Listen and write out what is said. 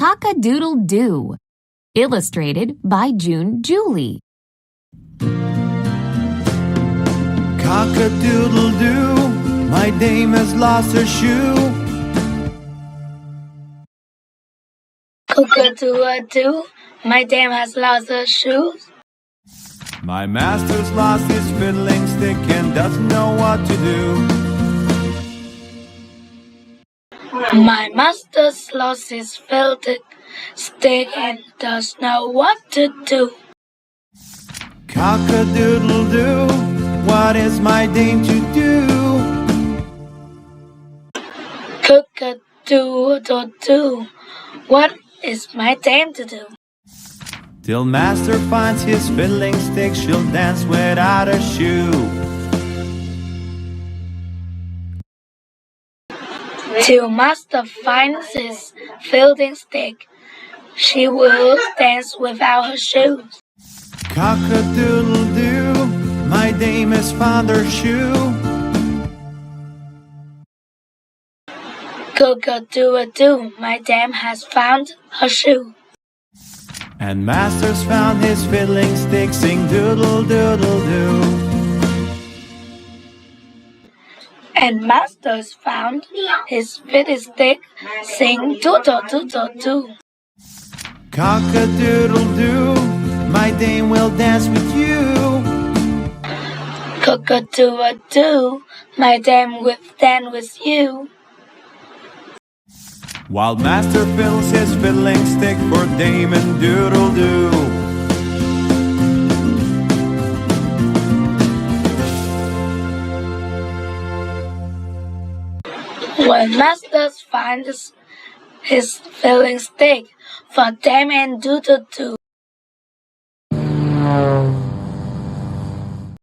Cock-a-doodle-doo. Illustrated by June Julie. Cock-a-doodle-doo, my dame has lost her shoe. Cock-a-doodle-doo, my dame has lost her shoes. My master's lost his fiddling stick and doesn't know what to do. My master's lost his fiddling stick and doesn't know what to do. Cock-a-doodle-doo, what is my dame to do? Cock-a-doodle-doo, what is my dame to do? Till master finds his fiddling stick, she'll dance without a shoe. Till master finds his fiddling stick, she will dance without her shoes. Cock-a-doodle-doo, my dame has found her shoe. Cock-a-doodle-doo, my dame has found her shoe. And master's found his fiddling stick, sing doodle-doodle-doo. And master's found his fiddling stick, sing doodle-doodle-doo. Cock-a-doodle-doo, my dame will dance with you. Cock-a-doodle-doo, my dame will dance with you. While master fills his fiddling stick for dame and doodle-doo. When master finds his fiddling stick for dame and doodle-doo.